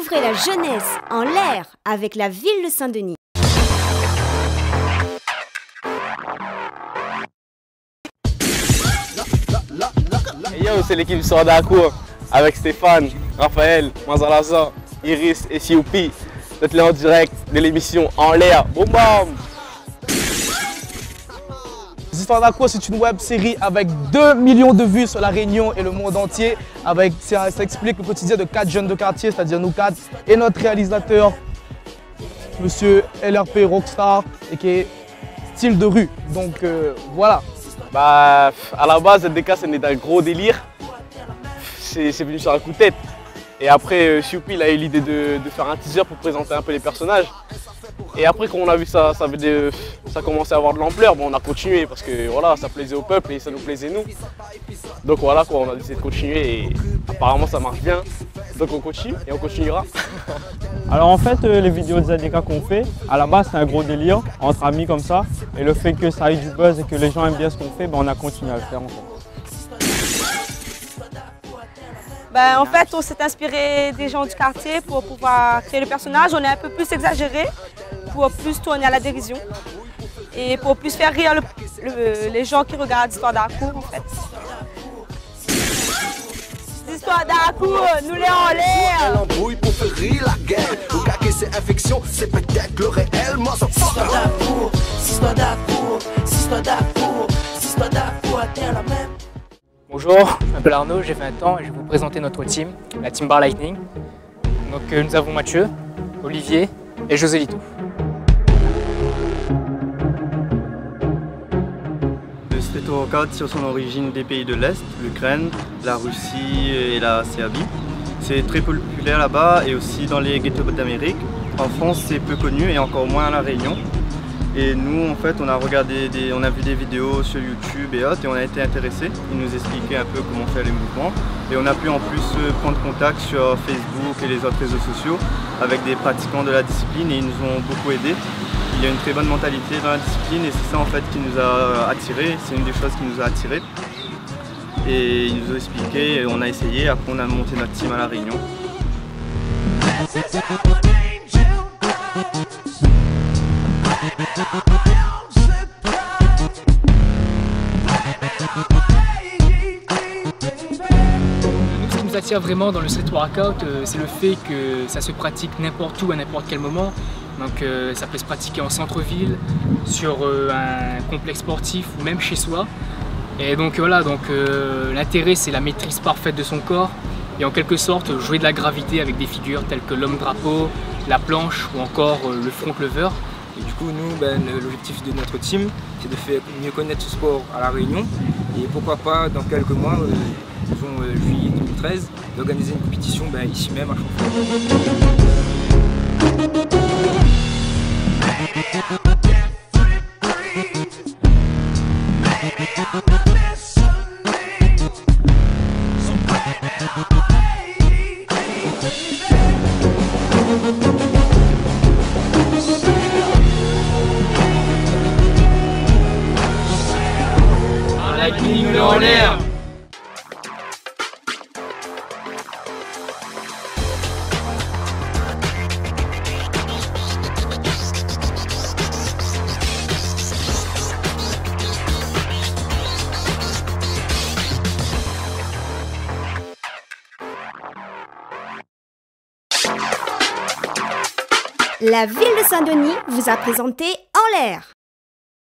Découvrez la jeunesse en l'air avec la ville de Saint-Denis. Hey yo, c'est l'équipe du Soir d'Acour avec Stéphane, Raphaël, Mazalaza, Iris et Sioupi. Vous êtes là en direct de l'émission En l'air. Boum bam! L'Histoire d'Acour, c'est une web série avec 2 millions de vues sur la Réunion et le monde entier. Ça explique le quotidien de 4 jeunes de quartier, c'est-à-dire nous 4, et notre réalisateur, monsieur LRP Rockstar, et qui est style de rue. Donc voilà. Bah, à la base, ZDK, c'est un gros délire. C'est venu sur un coup de tête. Et après, Sioupi, il a eu l'idée de faire un teaser pour présenter un peu les personnages. Et après, quand on a vu ça commençait à avoir de l'ampleur, bon, on a continué parce que voilà, ça plaisait au peuple et ça nous plaisait nous. Donc voilà, quoi, on a décidé de continuer et apparemment ça marche bien. Donc on continue et on continuera. Alors en fait, les vidéos de ZDK qu'on fait, à la base c'est un gros délire, entre amis comme ça. Et le fait que ça ait du buzz et que les gens aiment bien ce qu'on fait, ben, on a continué à le faire en fait. En fait, on s'est inspiré des gens du quartier pour pouvoir créer le personnage. On est un peu plus exagéré pour plus tourner à la dérision et pour plus faire rire les gens qui regardent l'Histoire d'Acour en fait. L'Histoire d'Acour, nous les en l'air. L'embrouille pour faire rire la guerre. Au cas que c'est infection, c'est peut-être le réel. Moi, ça Histoire d'Acour, Histoire d'Acour, Histoire d'Acour, Histoire d'Acour, terre la même. Bonjour, je m'appelle Arnaud, j'ai 20 ans et je vais vous présenter notre team, la Team Bar Lightning. Donc nous avons Mathieu, Olivier et José Litou. Le street workout tire son origine des pays de l'Est, l'Ukraine, la Russie et la Serbie. C'est très populaire là-bas et aussi dans les ghettos d'Amérique. En France, c'est peu connu et encore moins à La Réunion. Et nous, en fait, on a vu des vidéos sur YouTube et autres et on a été intéressés. Ils nous expliquaient un peu comment faire les mouvements. Et on a pu en plus prendre contact sur Facebook et les autres réseaux sociaux avec des pratiquants de la discipline et ils nous ont beaucoup aidés. Il y a une très bonne mentalité dans la discipline et c'est ça en fait qui nous a attirés. C'est une des choses qui nous a attirés. Et ils nous ont expliqué et on a essayé. Après, on a monté notre team à La Réunion. Ce qui nous attire vraiment dans le street workout, c'est le fait que ça se pratique n'importe où, à n'importe quel moment. Donc ça peut se pratiquer en centre-ville, sur un complexe sportif ou même chez soi. Et donc voilà, l'intérêt c'est la maîtrise parfaite de son corps et en quelque sorte jouer de la gravité avec des figures telles que l'homme drapeau, la planche ou encore le front lever. Et du coup, nous, l'objectif de notre team, c'est de faire mieux connaître ce sport à La Réunion. Et pourquoi pas, dans quelques mois, disons juillet 2013, d'organiser une compétition ici même à Champfort. Lightning en l'air. La ville de Saint-Denis vous a présenté En l'air.